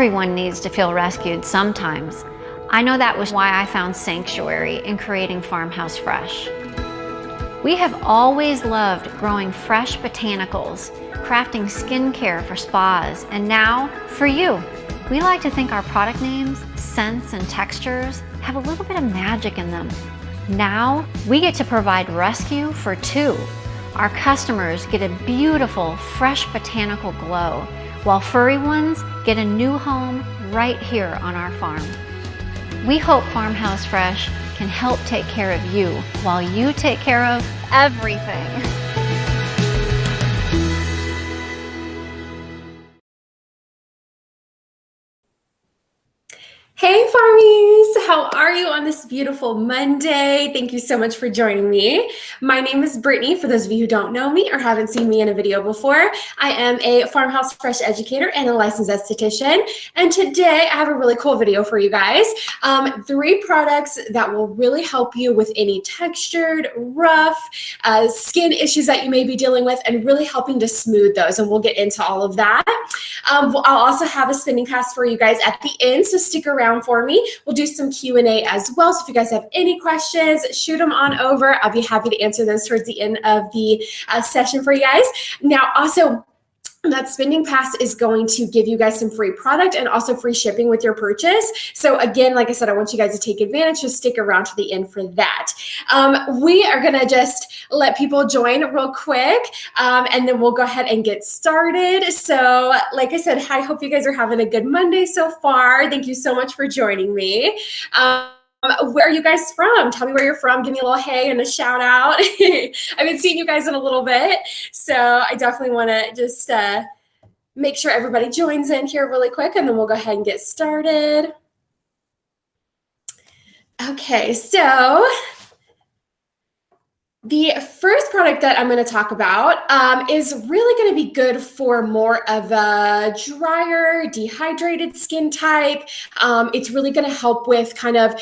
Everyone needs to feel rescued sometimes. I know that was why I found sanctuary in creating Farmhouse Fresh. We have always loved growing fresh botanicals, crafting skincare for spas, and now for you. We like to think our product names, scents, and textures have a little bit of magic in them. Now we get to provide rescue for two. Our customers get a beautiful, fresh botanical glow, while furry ones get a new home right here on our farm. We hope Farmhouse Fresh can help take care of you while you take care of everything. Hey Farmies, how are you on this beautiful Monday? Thank you so much for joining me. My name is Brittany, for those of you who don't know me or haven't seen me in a video before. I am a Farmhouse Fresh educator and a licensed esthetician. And today I have a really cool video for you guys. 3 products that will really help you with any textured, rough skin issues that you may be dealing with and really helping to smooth those. And we'll get into all of that. I'll also have a spending pass for you guys at the end, so stick around for me. We'll do some Q&A as well. So if you guys have any questions, shoot them on over. I'll be happy to answer those towards the end of the session for you guys. Now, also, that spending pass is going to give you guys some free product and also free shipping with your purchase. So again, like I said, I want you guys to take advantage. Just stick around to the end for that. We are going to just let people join real quick, and then we'll go ahead and get started. So like I said, I hope you guys are having a good Monday so far. Thank you so much for joining me. Where are you guys from? Tell me where you're from. Give me a little hey and a shout out. I haven't seen you guys in a little bit, so I definitely want to just make sure everybody joins in here really quick, and then we'll go ahead and get started. Okay, so the first product that I'm going to talk about is really going to be good for more of a drier, dehydrated skin type. It's really going to help with kind of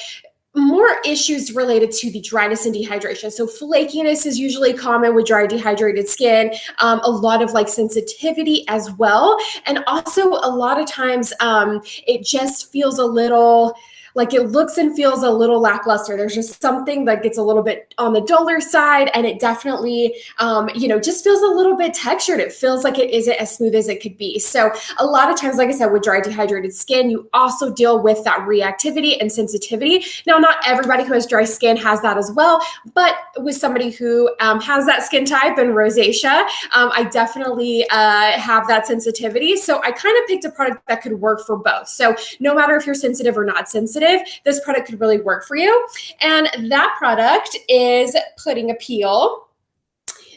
more issues related to the dryness and dehydration. So flakiness is usually common with dry, dehydrated skin, a lot of like sensitivity as well. And also a lot of times it just feels a little like it looks and feels a little lackluster. There's just something that gets a little bit on the duller side, and it definitely, just feels a little bit textured. It feels like it isn't as smooth as it could be. So a lot of times, like I said, with dry, dehydrated skin, you also deal with that reactivity and sensitivity. Now, not everybody who has dry skin has that as well, but with somebody who has that skin type and rosacea, I definitely have that sensitivity. So I kind of picked a product that could work for both. So no matter if you're sensitive or not sensitive, this product could really work for you. And that product is Pudding Appeal.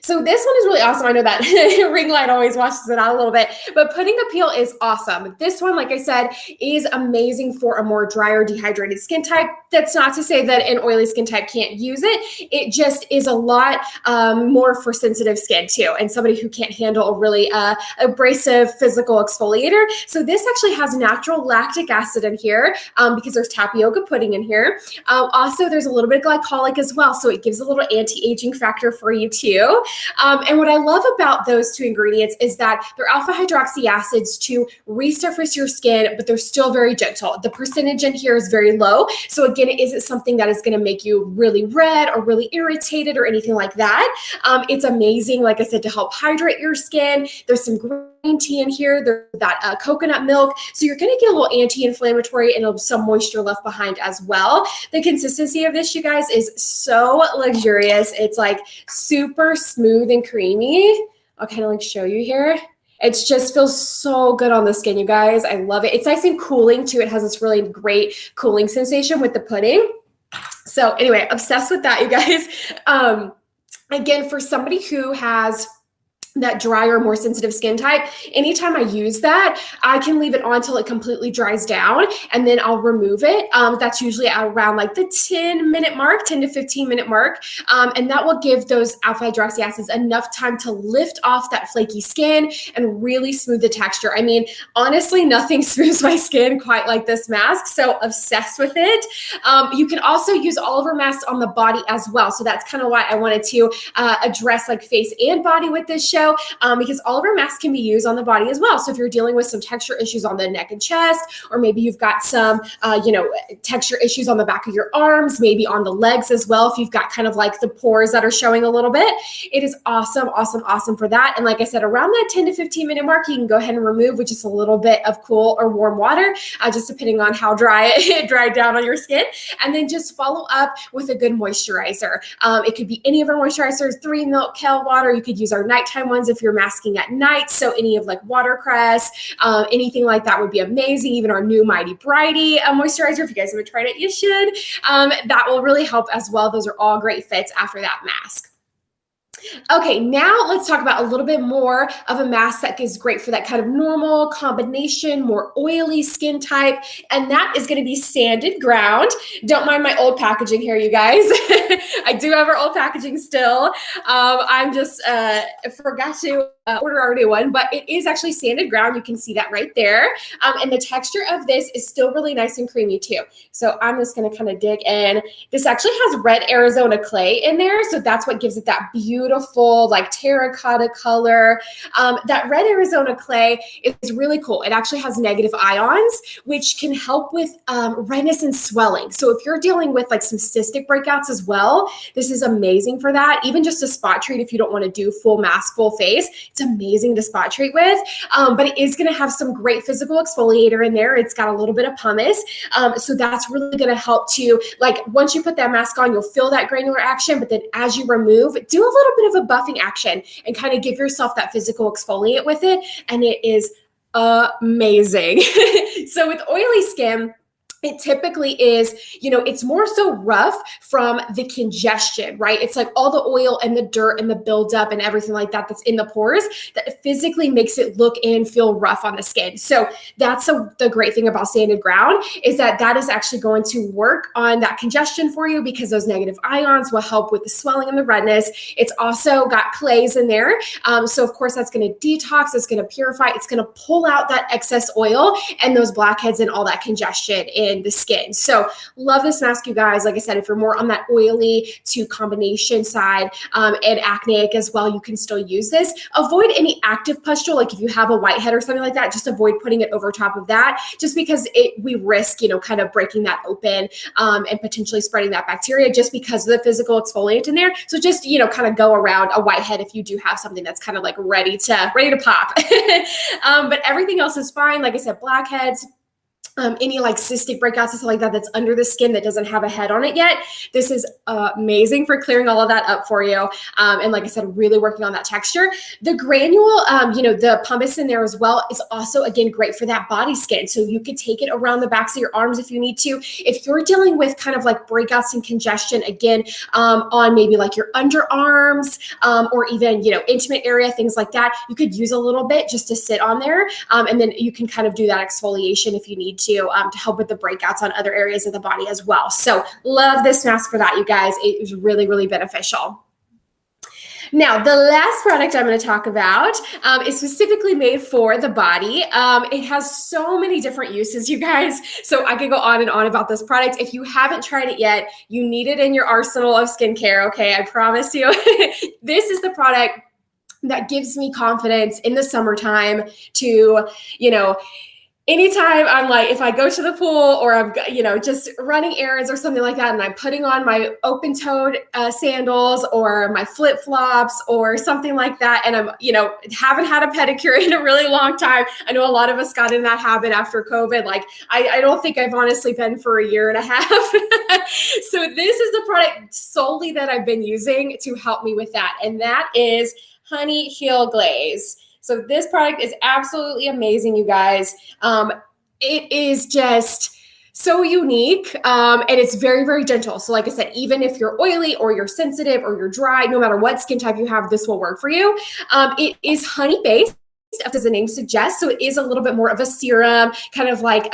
So this one is really awesome. I know that ring light always washes it out a little bit, but Pudding Appeal is awesome. This one, like I said, is amazing for a more drier, dehydrated skin type. That's not to say that an oily skin type can't use it. It just is a lot more for sensitive skin too, and somebody who can't handle a really abrasive physical exfoliator. So this actually has natural lactic acid in here because there's tapioca pudding in here. Also, there's a little bit of glycolic as well, so it gives a little anti-aging factor for you too. And what I love about those 2 ingredients is that they're alpha hydroxy acids to resurface your skin, but they're still very gentle. The percentage in here is very low. So again, it isn't something that is going to make you really red or really irritated or anything like that. It's amazing, like I said, to help hydrate your skin. There's some green tea in here. There's that coconut milk. So you're going to get a little anti-inflammatory and some moisture left behind as well. The consistency of this, you guys, is so luxurious. It's like super smooth and creamy. I'll kind of like show you here. It just feels so good on the skin, you guys. I love it. It's nice and cooling too. It has this really great cooling sensation with the pudding. So anyway, obsessed with that, you guys. Again, for somebody who has that drier, more sensitive skin type, anytime I use that, I can leave it on until it completely dries down, and then I'll remove it. That's usually around like the 10-minute mark, 10 to 15-minute mark. And that will give those alpha hydroxy acids enough time to lift off that flaky skin and really smooth the texture. I mean, honestly, nothing smooths my skin quite like this mask. So obsessed with it. You can also use all over masks on the body as well. So that's kind of why I wanted to address like face and body with this show. video because all of our masks can be used on the body as well. So if you're dealing with some texture issues on the neck and chest, or maybe you've got some, texture issues on the back of your arms, maybe on the legs as well, if you've got kind of like the pores that are showing a little bit, it is awesome, awesome, awesome for that. And like I said, around that 10 to 15 minute mark, you can go ahead and remove with just a little bit of cool or warm water, just depending on how dry it dried down on your skin. And then just follow up with a good moisturizer. It could be any of our moisturizers, 3 milk kale water. You could use our nighttime ones if you're masking at night. So any of like watercress, anything like that would be amazing. Even our new Mighty Brighty moisturizer, if you guys haven't tried it, you should. That will really help as well. Those are all great fits after that mask. Okay, now let's talk about a little bit more of a mask that is great for that kind of normal combination, more oily skin type, and that is going to be Sanded Ground. Don't mind my old packaging here, you guys. I do have our old packaging still. I'm just forgot to order our new one, but it is actually Sanded Ground. You can see that right there. And the texture of this is still really nice and creamy too. So I'm just going to kind of dig in. This actually has red Arizona clay in there, so that's what gives it that beautiful like terracotta color. That red Arizona clay is really cool. It actually has negative ions, which can help with redness and swelling. So if you're dealing with like some cystic breakouts as well, this is amazing for that. Even just a spot treat if you don't want to do full mask, full face, it's amazing to spot treat with. But it is going to have some great physical exfoliator in there. It's got a little bit of pumice. So that's really going to help to, like, once you put that mask on, you'll feel that granular action, but then as you remove, do a little bit of a buffing action and kind of give yourself that physical exfoliate with it. And it is amazing. So with oily skin, it typically is, it's more so rough from the congestion, right? It's like all the oil and the dirt and the buildup and everything like that that's in the pores that physically makes it look and feel rough on the skin. So that's the great thing about Sanded Ground is that is actually going to work on that congestion for you because those negative ions will help with the swelling and the redness. It's also got clays in there. So of course that's going to detox, it's going to purify, it's going to pull out that excess oil and those blackheads and all that congestion in the skin. So love this mask, you guys. Like I said, if you're more on that oily to combination side and acneic as well, you can still use this. Avoid any active pustule. Like if you have a whitehead or something like that, just avoid putting it over top of that just because we risk, kind of breaking that open and potentially spreading that bacteria just because of the physical exfoliant in there. So just, kind of go around a whitehead if you do have something that's kind of like ready to pop. But everything else is fine. Like I said, blackheads, any like cystic breakouts and stuff like that that's under the skin that doesn't have a head on it yet. This is amazing for clearing all of that up for you. And like I said, really working on that texture. The granule, the pumice in there as well is also, again, great for that body skin. So you could take it around the backs of your arms if you need to. If you're dealing with kind of like breakouts and congestion, again, on maybe like your underarms or even, intimate area, things like that, you could use a little bit just to sit on there. And then you can kind of do that exfoliation if you need to help with the breakouts on other areas of the body as well. So love this mask for that, you guys. It is really, really beneficial. Now, the last product I'm going to talk about is specifically made for the body. It has so many different uses, you guys. So I could go on and on about this product. If you haven't tried it yet, you need it in your arsenal of skincare. Okay, I promise you. This is the product that gives me confidence in the summertime to, anytime I'm like, if I go to the pool or I'm, just running errands or something like that, and I'm putting on my open-toed sandals or my flip-flops or something like that, and I'm, haven't had a pedicure in a really long time. I know a lot of us got in that habit after COVID. Like, I don't think I've honestly been for a year and a half. So this is the product solely that I've been using to help me with that, and that is Honey Heel Glaze. So this product is absolutely amazing, you guys. It is just so unique and it's very, very gentle. So like I said, even if you're oily or you're sensitive or you're dry, no matter what skin type you have, this will work for you. It is honey based. as the name suggests. So it is a little bit more of a serum, kind of like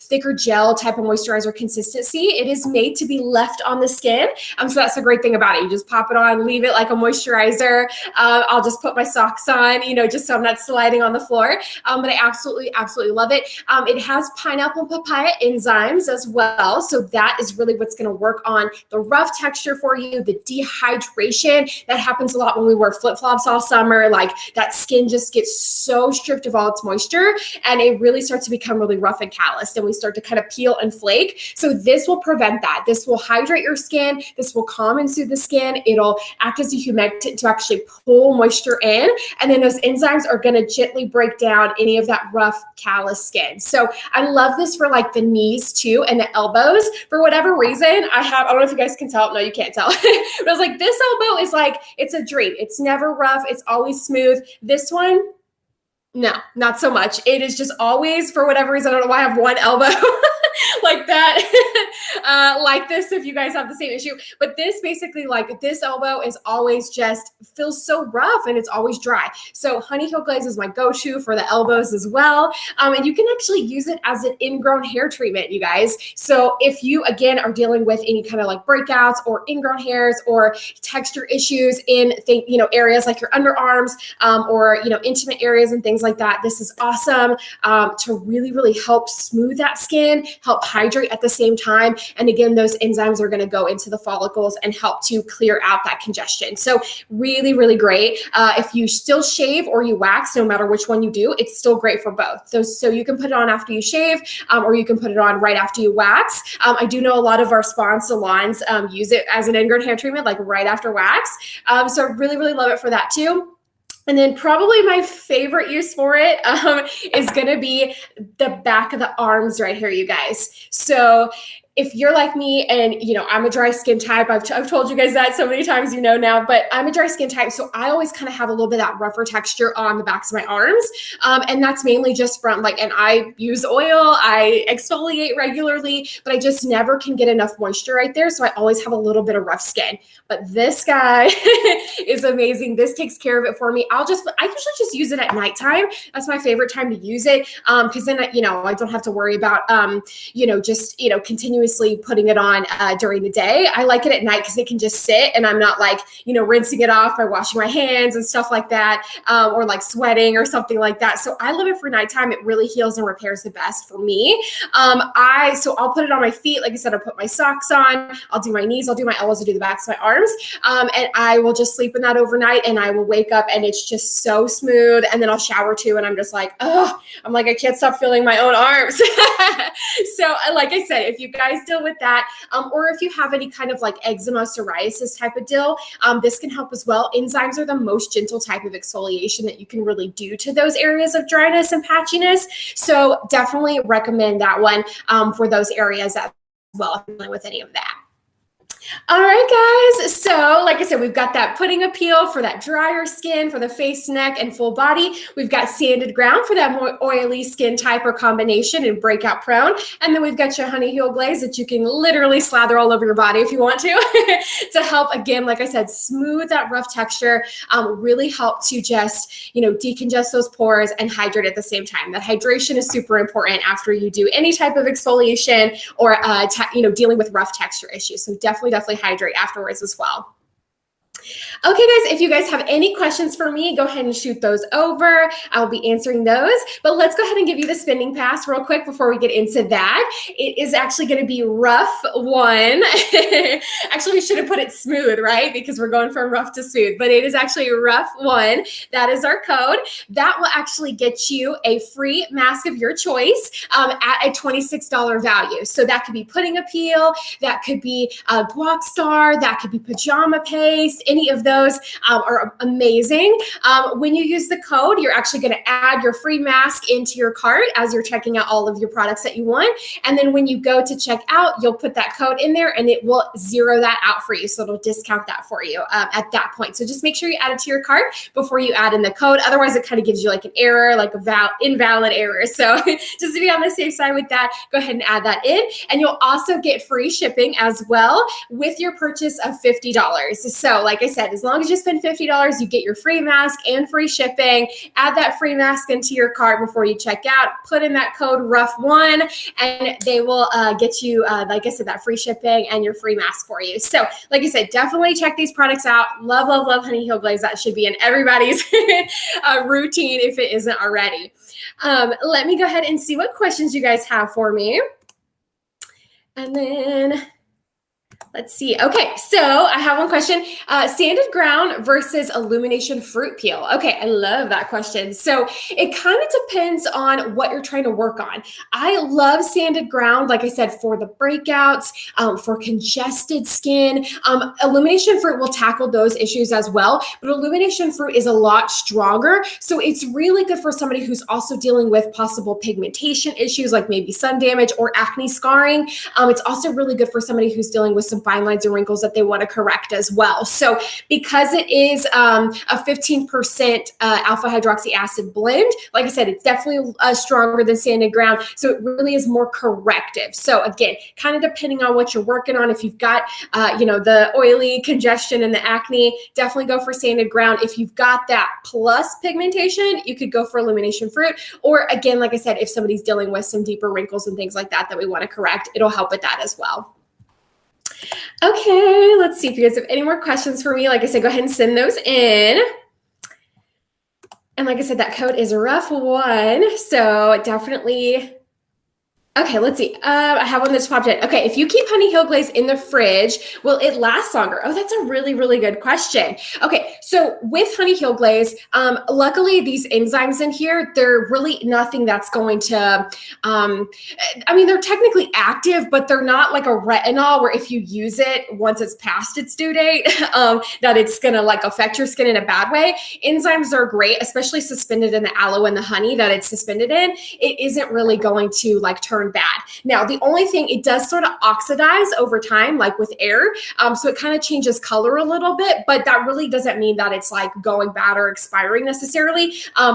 thicker gel type of moisturizer consistency. It is made to be left on the skin. So that's a great thing about it. You just pop it on, leave it like a moisturizer. I'll just put my socks on, just so I'm not sliding on the floor. But I absolutely, absolutely love it. It has pineapple and papaya enzymes as well. So that is really what's going to work on the rough texture for you, the dehydration. That happens a lot when we wear flip-flops all summer. Like that skin just gets so stripped of all its moisture, and it really starts to become really rough and calloused, and we start to kind of peel and flake. So this will prevent that. This will hydrate your skin. This will calm and soothe the skin. It'll act as a humectant to actually pull moisture in, and then those enzymes are going to gently break down any of that rough, callous skin. So I love this for like the knees too and the elbows. For whatever reason, I don't know if you guys can tell. No, you can't tell. But I was like, this elbow is like, it's a dream. It's never rough. It's always smooth. This one, no, not so much. It is just always, for whatever reason, I don't know why I have one elbow like that, like this, if you guys have the same issue. But this basically, like this elbow is always just feels so rough and it's always dry. So Honey Heel Glaze is my go-to for the elbows as well. And you can actually use it as an ingrown hair treatment, you guys. So if you, again, are dealing with any kind of like breakouts or ingrown hairs or texture issues in areas like your underarms or, intimate areas and things like that, this is awesome to really, really help smooth that skin, help hydrate at the same time. And again, those enzymes are going to go into the follicles and help to clear out that congestion. So really, really great. If you still shave or you wax, no matter which one you do, it's still great for both. So you can put it on after you shave or you can put it on right after you wax. I do know a lot of our spa salons use it as an ingrown hair treatment, like right after wax. So I really, really love it for that too. And then probably my favorite use for it is going to be the back of the arms right here, you guys. So if you're like me and, I'm a dry skin type, I've told you guys that so many times, now, but I'm a dry skin type. So I always kind of have a little bit of that rougher texture on the backs of my arms. And that's mainly just from and I use oil, I exfoliate regularly, but I just never can get enough moisture right there. So I always have a little bit of rough skin, but this guy is amazing. This takes care of it for me. I usually just use it at nighttime. That's my favorite time to use it. Cause then, I don't have to worry about, continuously putting it on during the day. I like it at night because it can just sit and I'm not rinsing it off by washing my hands and stuff like that, or like sweating or something like that. So I love it for nighttime. It really heals and repairs the best for me. So I'll put it on my feet. Like I said, I'll put my socks on, I'll do my knees, I'll do my elbows, I'll do the backs of my arms. And I will just sleep in that overnight and I will wake up and it's just so smooth. And then I'll shower too. And I'm just like, I can't stop feeling my own arms. So like I said, if you guys deal with that, or if you have any kind of like eczema, psoriasis type of deal, this can help as well. Enzymes are the most gentle type of exfoliation that you can really do to those areas of dryness and patchiness. So definitely recommend that one for those areas as well, if you're dealing with any of that. All right, guys. So like I said, we've got that pudding appeal for that drier skin, for the face, neck, and full body. We've got sanded ground for that more oily skin type or combination and breakout prone. And then we've got your Honey Heel Glaze that you can literally slather all over your body if you want to help, again, like I said, smooth that rough texture, really help to just, decongest those pores and hydrate at the same time. That hydration is super important after you do any type of exfoliation or, dealing with rough texture issues. So definitely hydrate afterwards as well. Okay, guys, if you guys have any questions for me, go ahead and shoot those over. I'll be answering those. But let's go ahead and give you the spending pass real quick before we get into that. It is actually going to be rough one. Actually, we should have put it smooth, right? Because we're going from rough to smooth. But it is actually rough one. That is our code. That will actually get you a free mask of your choice at a $26 value. So that could be pudding appeal. That could be guac star. That could be pajama paste. Any of those are amazing. When you use the code, you're actually going to add your free mask into your cart as you're checking out all of your products that you want. And then when you go to check out, you'll put that code in there and it will zero that out for you. So it'll discount that for you at that point. So just make sure you add it to your cart before you add in the code. Otherwise, it kind of gives you like an error, like a invalid error. So just to be on the safe side with that, go ahead and add that in. And you'll also get free shipping as well with your purchase of $50. So like I said, as long as you spend $50, you get your free mask and free shipping. Add that free mask into your cart before you check out. Put in that code ROUGH1 and they will get you, like I said, that free shipping and your free mask for you. So like I said, definitely check these products out. Love, love, love Honey Heel Glaze. That should be in everybody's routine if it isn't already. Let me go ahead and see what questions you guys have for me. And then let's see. Okay, so I have one question. Sanded ground versus Illumination fruit peel. Okay, I love that question. So it kind of depends on what you're trying to work on. I love sanded ground, like I said, for the breakouts, for congested skin. Illumination fruit will tackle those issues as well, but Illumination fruit is a lot stronger. So it's really good for somebody who's also dealing with possible pigmentation issues, like maybe sun damage or acne scarring. It's also really good for somebody who's dealing with some fine lines and wrinkles that they want to correct as well. So because it is a 15% alpha hydroxy acid blend, like I said, it's definitely stronger than sanded ground. So it really is more corrective. So again, kind of depending on what you're working on, if you've got, the oily congestion and the acne, definitely go for sanded ground. If you've got that plus pigmentation, you could go for Illumination fruit. Or again, like I said, if somebody's dealing with some deeper wrinkles and things like that we want to correct, it'll help with that as well. Okay, let's see if you guys have any more questions for me. Like I said, go ahead and send those in. And like I said, that code is ROUGH1. So definitely. Okay, let's see. I have one that's popped in. Okay, if you keep Honey Heel Glaze in the fridge, will it last longer? Oh, that's a really, really good question. Okay, so with Honey Heel Glaze, luckily these enzymes in here, they're really nothing that's going to, they're technically active, but they're not like a retinol where if you use it once it's past its due date, that it's gonna like affect your skin in a bad way. Enzymes are great, especially suspended in the aloe and the honey that it's suspended in. It isn't really going to like turn bad. Now, the only thing, it does sort of oxidize over time, like with air. So it kind of changes color a little bit, but that really doesn't mean that it's like going bad or expiring necessarily,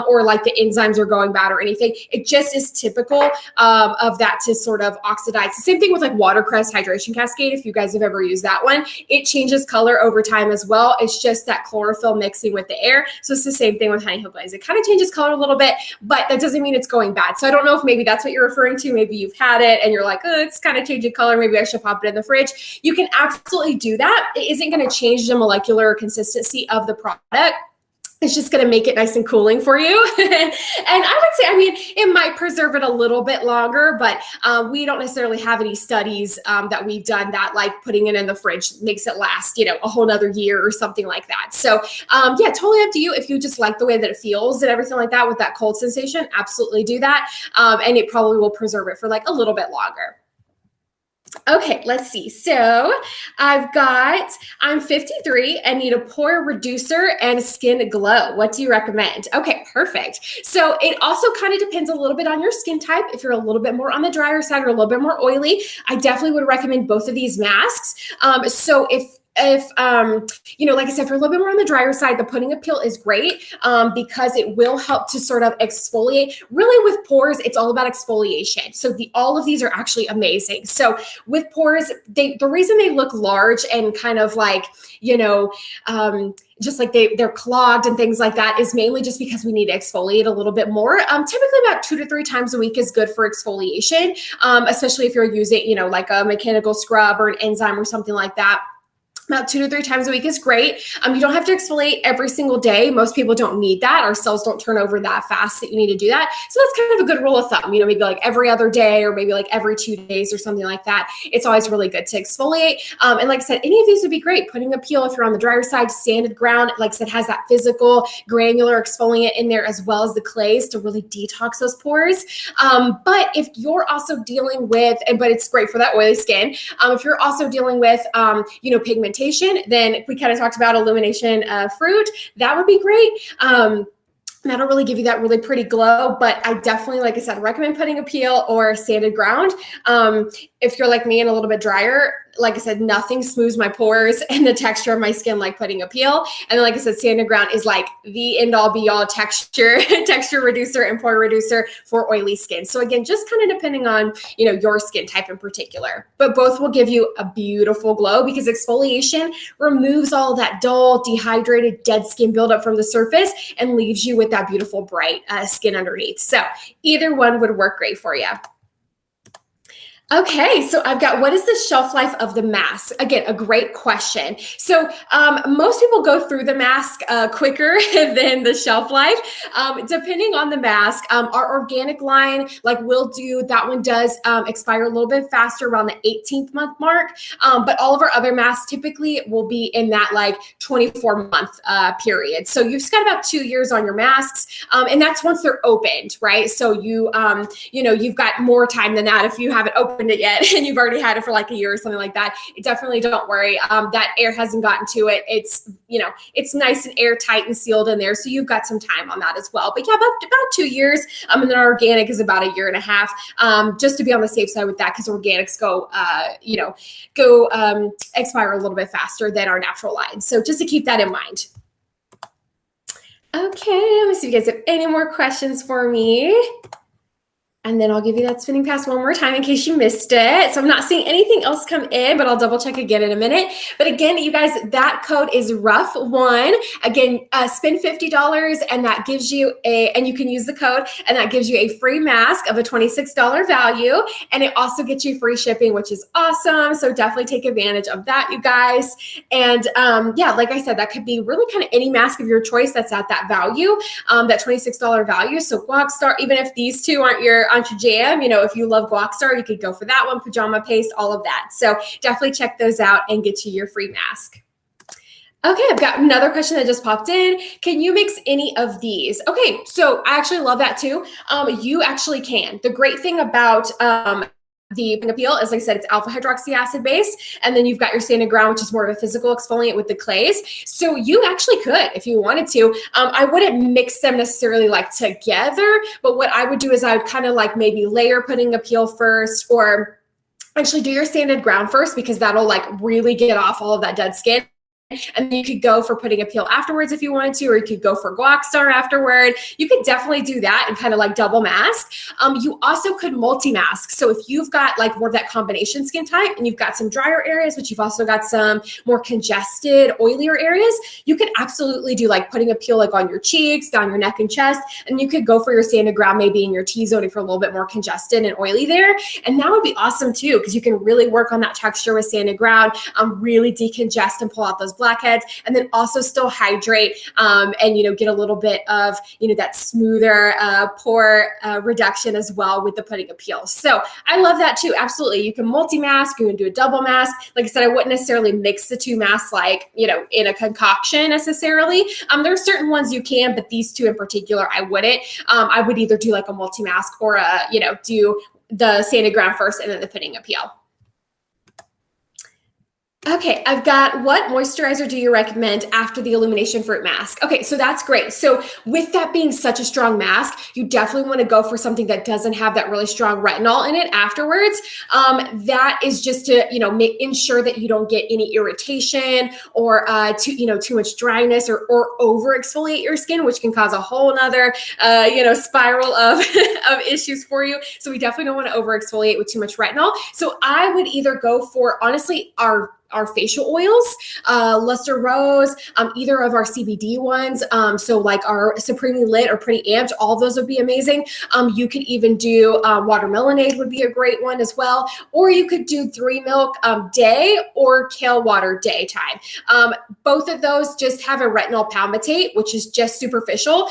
or like the enzymes are going bad or anything. It just is typical of that to sort of oxidize. The same thing with like watercress hydration cascade. If you guys have ever used that one, it changes color over time as well. It's just that chlorophyll mixing with the air. So it's the same thing with Honey Heel Glaze. It kind of changes color a little bit, but that doesn't mean it's going bad. So I don't know if maybe that's what you're referring to. Maybe you've had it and you're like, oh, it's kind of changing color. Maybe I should pop it in the fridge. You can absolutely do that. It isn't going to change the molecular consistency of the product. It's just going to make it nice and cooling for you. And I would say, it might preserve it a little bit longer, but we don't necessarily have any studies that we've done that like putting it in the fridge makes it last, a whole nother year or something like that. So yeah, totally up to you. If you just like the way that it feels and everything like that with that cold sensation, absolutely do that. And it probably will preserve it for like a little bit longer. Okay, let's see. So I'm 53 and need a pore reducer and skin glow. What do you recommend? Okay, perfect. So it also kind of depends a little bit on your skin type. If you're a little bit more on the drier side or a little bit more oily, I definitely would recommend both of these masks. So if like I said, if you're a little bit more on the drier side, the putting a peel is great because it will help to sort of exfoliate. Really with pores, it's all about exfoliation. So all of these are actually amazing. So with pores, the reason they look large and kind of like, just like they're clogged and things like that is mainly just because we need to exfoliate a little bit more. Typically about 2 to 3 times a week is good for exfoliation, especially if you're using, like a mechanical scrub or an enzyme or something like that. About 2 to 3 times a week is great. You don't have to exfoliate every single day. Most people don't need that. Our cells don't turn over that fast that you need to do that. So that's kind of a good rule of thumb, maybe like every other day or maybe like every 2 days or something like that. It's always really good to exfoliate. And like I said, any of these would be great. Putting a peel if you're on the drier side, sanded ground, like I said, has that physical granular exfoliant in there as well as the clays to really detox those pores. But if you're also dealing with, but it's great for that oily skin. If you're also dealing with, pigmentation, then we kind of talked about Illumination fruit. That would be great. That'll really give you that really pretty glow, but I definitely, like I said, recommend putting a peel or sanded ground. If you're like me and a little bit drier, like I said, nothing smooths my pores and the texture of my skin like putting a peel. And then, like I said, Standard Ground is like the end all be all texture reducer and pore reducer for oily skin. So again, just kind of depending on, you know, your skin type in particular, but both will give you a beautiful glow because exfoliation removes all of that dull, dehydrated, dead skin buildup from the surface and leaves you with that beautiful, bright skin underneath. So either one would work great for you. Okay, so I've got, what is the shelf life of the mask? Again, a great question. So most people go through the mask quicker than the shelf life, depending on the mask. Our organic line, like we'll do, that one does expire a little bit faster around the 18th month mark. But all of our other masks typically will be in that like 24-month period. So you've got about 2 years on your masks, and that's once they're opened, right? So you, you know, you've got more time than that if you haven't opened it yet and you've already had it for like a year or something like that. Definitely don't worry. That air hasn't gotten to it. It's, you know, it's nice and airtight and sealed in there. So you've got some time on that as well. But yeah, about 2 years. And then our organic is about 1.5 years, just to be on the safe side with that, because organics go, you know, expire a little bit faster than our natural line. So just to keep that in mind. Okay, let me see if you guys have any more questions for me. And then I'll give you that spinning pass one more time in case you missed it. So I'm not seeing anything else come in, but I'll double check again in a minute. But again, you guys, that code is ROUGH1. Again, spend $50 and that gives you and you can use the code, and that gives you a free mask of a $26 value. And it also gets you free shipping, which is awesome. So definitely take advantage of that, you guys. And yeah, like I said, that could be really kind of any mask of your choice that's at that value, that $26 value. So Guac Star, even if these two aren't your jam, you know, if you love Guac Star, you could go for that one, Pajama Paste, all of that. So definitely check those out and get you your free mask. Okay, I've got another question that just popped in. Can you mix any of these? Okay, so I actually love that too. You actually can. The great thing about the appeal is, like I said, it's alpha hydroxy acid base, and then you've got your Standard Ground, which is more of a physical exfoliant with the glaze. So you actually could, if you wanted to. I wouldn't mix them necessarily like together, but what I would do is I would kind of like maybe layer putting appeal first, or actually do your Standard Ground first, because that'll like really get off all of that dead skin. And then you could go for putting a peel afterwards if you wanted to, or you could go for Guac Star afterward. You could definitely do that and kind of like double mask. You also could multi-mask. So if you've got like more of that combination skin type and you've got some drier areas, but you've also got some more congested, oilier areas, you could absolutely do like putting a peel like on your cheeks, down your neck and chest, and you could go for your Standard Ground maybe in your T-zone if you're a little bit more congested and oily there. And that would be awesome too, because you can really work on that texture with Standard Ground, really decongest and pull out those blackheads, and then also still hydrate, and, you know, get a little bit of, you know, that smoother pore reduction as well with the putting appeal. So I love that too. Absolutely. You can multi-mask, you can do a double mask. Like I said, I wouldn't necessarily mix the two masks like, you know, in a concoction necessarily. There are certain ones you can, but these two in particular, I wouldn't. I would either do like a multi-mask or you know, do the Standard Ground first and then the putting appeal. Okay, I've got, what moisturizer do you recommend after the Illumination Fruit Mask? Okay, so that's great. So with that being such a strong mask, you definitely want to go for something that doesn't have that really strong retinol in it afterwards. That is just to, you know, ensure that you don't get any irritation or too much dryness or over exfoliate your skin, which can cause a whole nother, spiral of, of issues for you. So we definitely don't want to over exfoliate with too much retinol. So I would either go for, honestly, our facial oils, Luster Rose, either of our CBD ones. So like our Supremely Lit or Pretty Amped, all of those would be amazing. You could even do Watermelonade would be a great one as well. Or you could do 3 Milk Day or Kale Water Daytime. Both of those just have a retinol palmitate, which is just superficial.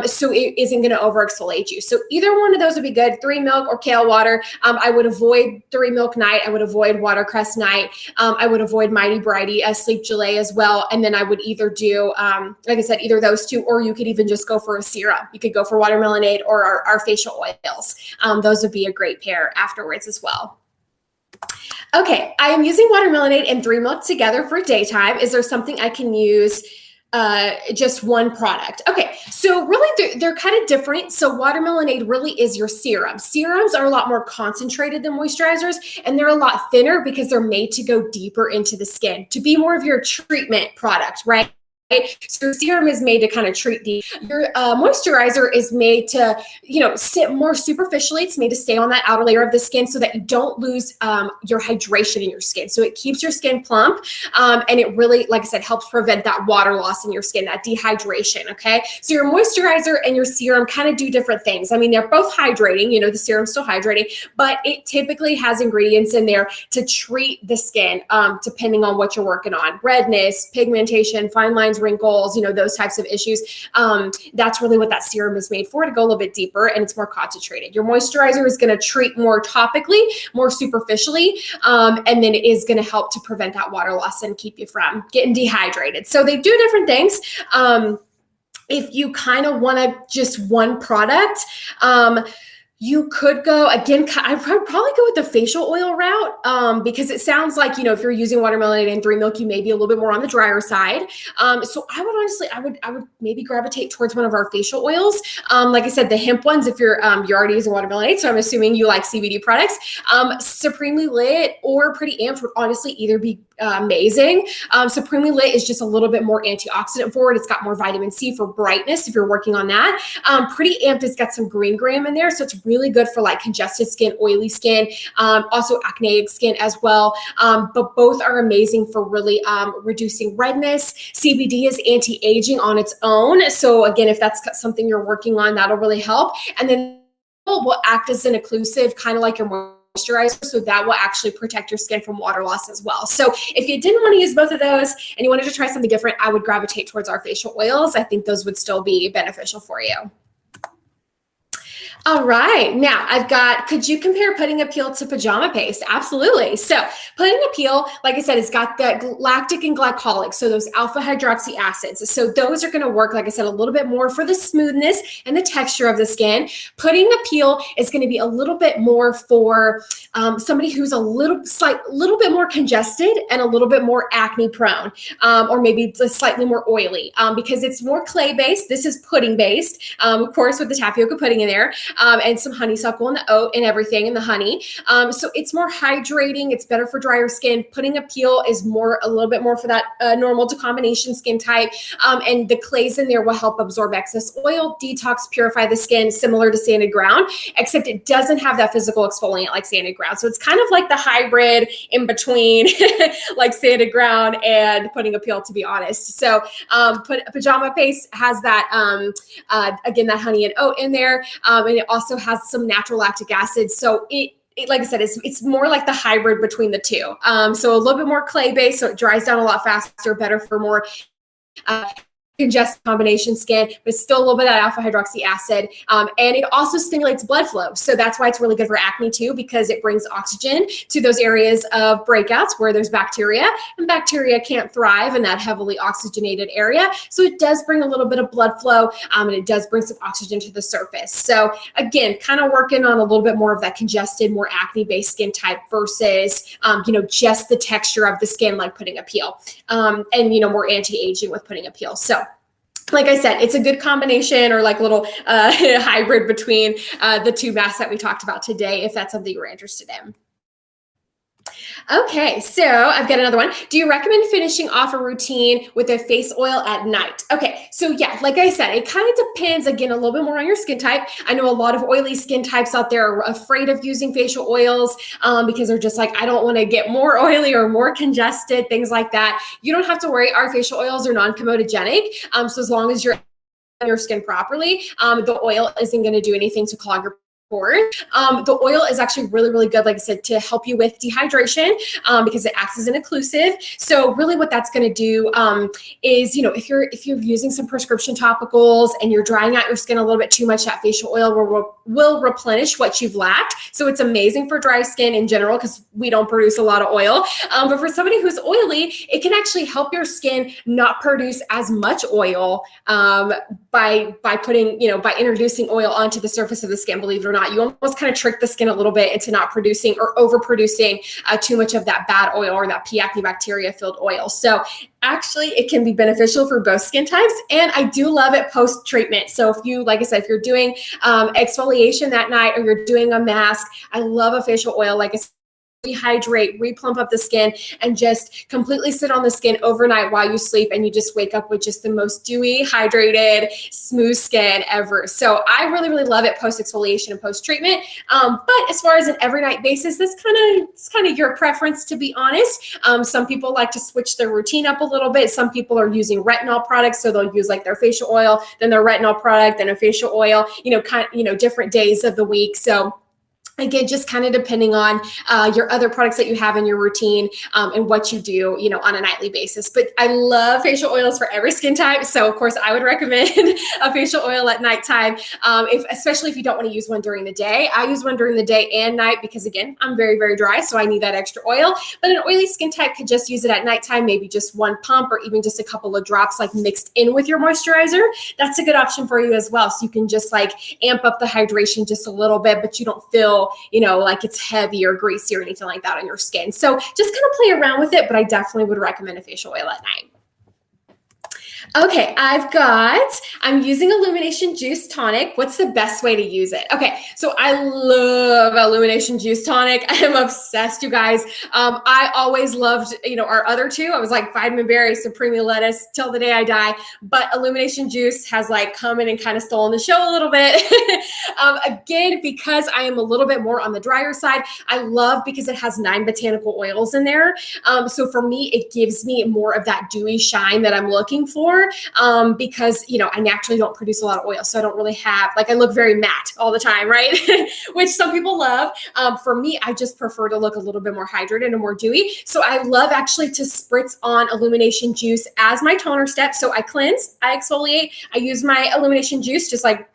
So it isn't going to over exfoliate you. So either one of those would be good, 3 Milk or Kale Water. I would avoid 3 Milk Night. I would avoid Watercress Night. I would avoid Mighty Brighty Sleep Gelée as well. And then I would either do, like I said, either those two, or you could even just go for a serum. You could go for Watermelonade or our facial oils. Those would be a great pair afterwards as well. Okay, I am using Watermelonade and 3 Milk together for daytime. Is there something I can use just one product. Okay, so really they're kind of different. So Watermelonade really is your serum. Serums are a lot more concentrated than moisturizers, and they're a lot thinner because they're made to go deeper into the skin, to be more of your treatment product, right? So your serum is made to kind of treat your moisturizer is made to, sit more superficially. It's made to stay on that outer layer of the skin so that you don't lose your hydration in your skin. So it keeps your skin plump, and it really, like I said, helps prevent that water loss in your skin, that dehydration, okay? So your moisturizer and your serum kind of do different things. I mean, they're both hydrating, the serum's still hydrating, but it typically has ingredients in there to treat the skin, depending on what you're working on. Redness, pigmentation, fine lines, wrinkles, those types of issues. That's really what that serum is made for, to go a little bit deeper, and it's more concentrated. Your moisturizer is going to treat more topically, more superficially, and then it is going to help to prevent that water loss and keep you from getting dehydrated. So they do different things. If you kind of want to just one product, you could go, again, I'd probably go with the facial oil route, because it sounds like, if you're using Watermelonade and 3 Milk, you may be a little bit more on the drier side. So I would honestly, I would maybe gravitate towards one of our facial oils. Like I said, the hemp ones, if you're already using Watermelonade, so I'm assuming you like CBD products, Supremely Lit or Pretty Amped would honestly either be amazing. Supremely Lit is just a little bit more antioxidant forward. It's got more vitamin C for brightness if you're working on that. Pretty Amped has got some green gram in there, so it's really good for like congested skin, oily skin, also acneic skin as well. But both are amazing for really reducing redness. CBD is anti-aging on its own. So again, if that's something you're working on, that'll really help. And then will act as an occlusive, kind of like your moisturizer, so that will actually protect your skin from water loss as well. So if you didn't want to use both of those and you wanted to try something different, I would gravitate towards our facial oils. I think those would still be beneficial for you. All right, now I've got, could you compare Pudding Appeal to pajama paste? Absolutely. So Pudding Appeal, like I said, it's got the lactic and glycolic, so those alpha hydroxy acids. So those are going to work, like I said, a little bit more for the smoothness and the texture of the skin. Pudding Appeal is going to be a little bit more for somebody who's a little bit more congested and a little bit more acne prone, or maybe just slightly more oily, because it's more clay based. This is pudding based, of course, with the tapioca pudding in there. And some honeysuckle and the oat and everything and the honey. So it's more hydrating. It's better for drier skin. Pudding Appeal is a little bit more for that normal to combination skin type. And the clays in there will help absorb excess oil, detox, purify the skin, similar to Sanded Ground, except it doesn't have that physical exfoliant like Sanded Ground. So it's kind of like the hybrid in between like Sanded Ground and Pudding Appeal, to be honest. So pajama paste has that, again, that honey and oat in there. And it also has some natural lactic acid. So it like I said, it's more like the hybrid between the two. So a little bit more clay based, so it dries down a lot faster, better for more congested combination skin, but still a little bit of alpha hydroxy acid. And it also stimulates blood flow. So that's why it's really good for acne too, because it brings oxygen to those areas of breakouts where there's bacteria, and bacteria can't thrive in that heavily oxygenated area. So it does bring a little bit of blood flow, and it does bring some oxygen to the surface. So again, kind of working on a little bit more of that congested, more acne-based skin type versus, just the texture of the skin like Pudding Appeal, and, more anti-aging with Pudding Appeal. So like I said, it's a good combination or like little hybrid between the two masks that we talked about today, if that's something you're interested in. Okay, so I've got another one. Do you recommend finishing off a routine with a face oil at night? Okay, so yeah, like I said, it kind of depends, again, a little bit more on your skin type. I know a lot of oily skin types out there are afraid of using facial oils because they're just like, I don't want to get more oily or more congested, things like that. You don't have to worry. Our facial oils are non-comedogenic. So as long as you're on your skin properly, the oil isn't going to do anything to clog your the oil is actually really, really good, like I said, to help you with dehydration because it acts as an occlusive. So really what that's going to do is, if you're using some prescription topicals and you're drying out your skin a little bit too much, that facial oil will replenish what you've lacked. So it's amazing for dry skin in general because we don't produce a lot of oil. But for somebody who's oily, it can actually help your skin not produce as much oil by putting, by introducing oil onto the surface of the skin, believe it or not. You almost kind of trick the skin a little bit into not producing or overproducing too much of that bad oil or that P. acne bacteria filled oil. So actually, it can be beneficial for both skin types. And I do love it post-treatment. So if you, like I said, if you're doing exfoliation that night or you're doing a mask, I love a facial oil. Like I said, rehydrate, replump up the skin, and just completely sit on the skin overnight while you sleep, and you just wake up with just the most dewy, hydrated, smooth skin ever. So I really, really love it post exfoliation and post treatment. But as far as an every night basis, it's kind of your preference, to be honest. Some people like to switch their routine up a little bit. Some people are using retinol products, so they'll use like their facial oil, then their retinol product, then a facial oil. Different days of the week. So again, just kind of depending on your other products that you have in your routine and what you do, on a nightly basis. But I love facial oils for every skin type. So of course, I would recommend a facial oil at nighttime, especially if you don't want to use one during the day. I use one during the day and night because, again, I'm very, very dry, so I need that extra oil. But an oily skin type could just use it at nighttime, maybe just one pump or even just a couple of drops like mixed in with your moisturizer. That's a good option for you as well. So you can just like amp up the hydration just a little bit, but you don't feel like it's heavy or greasy or anything like that on your skin. So just kind of play around with it, but I definitely would recommend a facial oil at night. Okay, I'm using Illumination Juice Tonic. What's the best way to use it? Okay, so I love Illumination Juice Tonic. I am obsessed, you guys. I always loved, our other two. I was like Vitamin Berry, Supreme Lettuce till the day I die. But Illumination Juice has like come in and kind of stolen the show a little bit. Again, because I am a little bit more on the drier side, I love because it has 9 botanical oils in there. So for me, it gives me more of that dewy shine that I'm looking for. Because, I naturally don't produce a lot of oil. So I don't really have, I look very matte all the time, right? Which some people love. For me, I just prefer to look a little bit more hydrated and more dewy. So I love actually to spritz on Illumination Juice as my toner step. So I cleanse, I exfoliate, I use my Illumination Juice, just like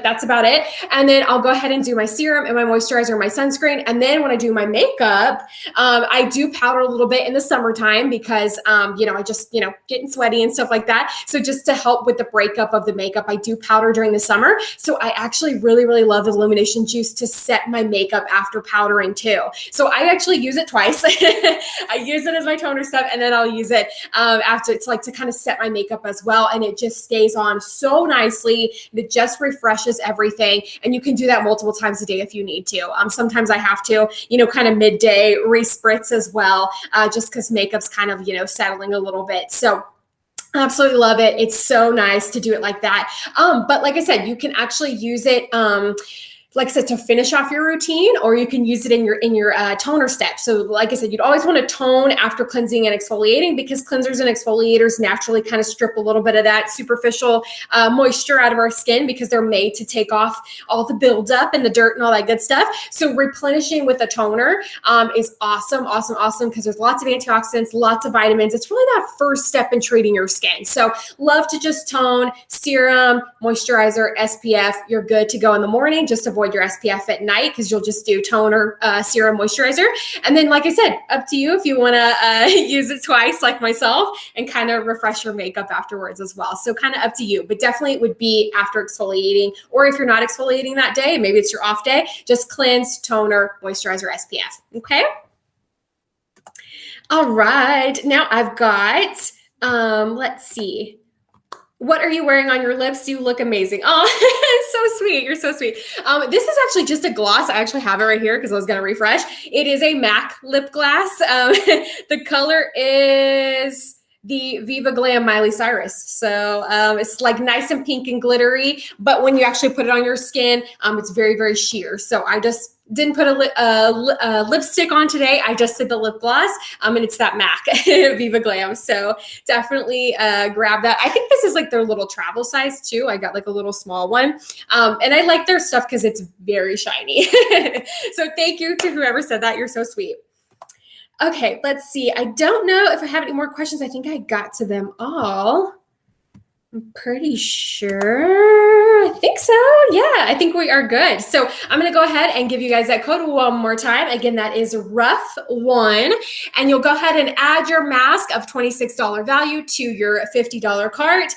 that's about it. And then I'll go ahead and do my serum and my moisturizer and my sunscreen. And then when I do my makeup, I do powder a little bit in the summertime because, I just, getting sweaty and stuff like that. So just to help with the breakup of the makeup, I do powder during the summer. So I actually really, really love Illumination Juice to set my makeup after powdering too. So I actually use it twice. I use it as my toner step, and then I'll use it after, it's like to kind of set my makeup as well. And it just stays on so nicely. It just refreshes everything. And you can do that multiple times a day if you need to. Sometimes I have to, kind of midday respritz as well, just because makeup's kind of, settling a little bit. So absolutely love it. It's so nice to do it like that. But like I said, you can actually use it, like I said, to finish off your routine, or you can use it in your toner step. So like I said, you'd always want to tone after cleansing and exfoliating, because cleansers and exfoliators naturally kind of strip a little bit of that superficial moisture out of our skin, because they're made to take off all the buildup and the dirt and all that good stuff. So replenishing with a toner is awesome, awesome, awesome, because there's lots of antioxidants, lots of vitamins. It's really that first step in treating your skin. So love to just tone, serum, moisturizer, SPF. You're good to go in the morning. Just avoid your SPF at night, because you'll just do toner, serum, moisturizer. And then, like I said, up to you if you want to use it twice like myself, and kind of refresh your makeup afterwards as well. So kind of up to you, but definitely it would be after exfoliating, or if you're not exfoliating that day, maybe it's your off day, just cleanse, toner, moisturizer, SPF. Okay. All right. Now I've got, let's see. What are you wearing on your lips? You look amazing. Oh, so sweet. You're so sweet. This is actually just a gloss. I actually have it right here because I was going to refresh. It is a MAC lip gloss. The color is the Viva Glam Miley Cyrus. So it's like nice and pink and glittery, but when you actually put it on your skin, it's very, very sheer. So I just didn't put a lipstick on today. I just did the lip gloss, and it's that MAC Viva Glam. So definitely grab that. I think this is like their little travel size too. I got like a little small one, and I like their stuff because it's very shiny. So thank you to whoever said that. You're so sweet. Okay, let's see. I don't know if I have any more questions. I think I got to them all. I'm pretty sure. I think so. Yeah, I think we are good. So I'm going to go ahead and give you guys that code one more time. Again, that is ROUGH1. And you'll go ahead and add your mask of $26 value to your $50 cart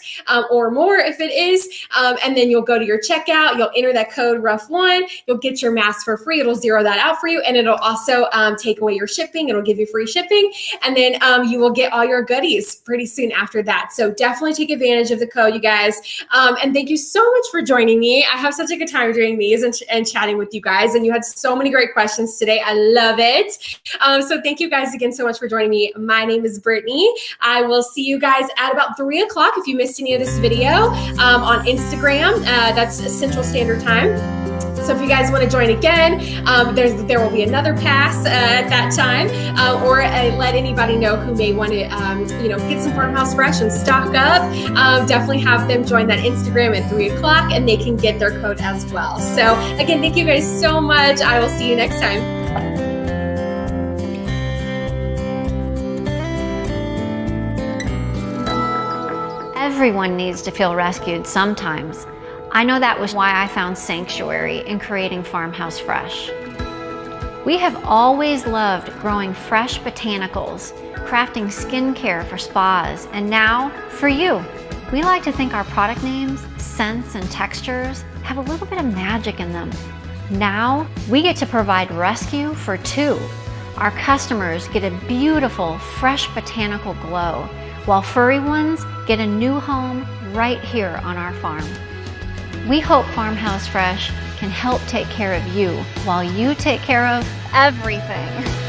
or more if it is. And then you'll go to your checkout. You'll enter that code ROUGH1. You'll get your mask for free. It'll zero that out for you. And it'll also take away your shipping. It'll give you free shipping. And then you will get all your goodies pretty soon after that. So definitely take advantage of the code, you guys. And thank you so much for joining me. I have such a good time doing these and chatting with you guys. And you had so many great questions today. I love it. So thank you guys again so much for joining me. My name is Brittany. I will see you guys at about 3 o'clock if you missed any of this video on Instagram. That's Central Standard Time. So if you guys want to join again, there will be another pass at that time, or let anybody know who may want to, get some Farmhouse Fresh and stock up. Definitely have them join that Instagram at 3 o'clock, and they can get their code as well. So again, thank you guys so much. I will see you next time. Everyone needs to feel rescued sometimes. I know that was why I found sanctuary in creating Farmhouse Fresh. We have always loved growing fresh botanicals, crafting skincare for spas, and now for you. We like to think our product names, scents, and textures have a little bit of magic in them. Now we get to provide rescue for two. Our customers get a beautiful, fresh botanical glow, while furry ones get a new home right here on our farm. We hope Farmhouse Fresh can help take care of you while you take care of everything.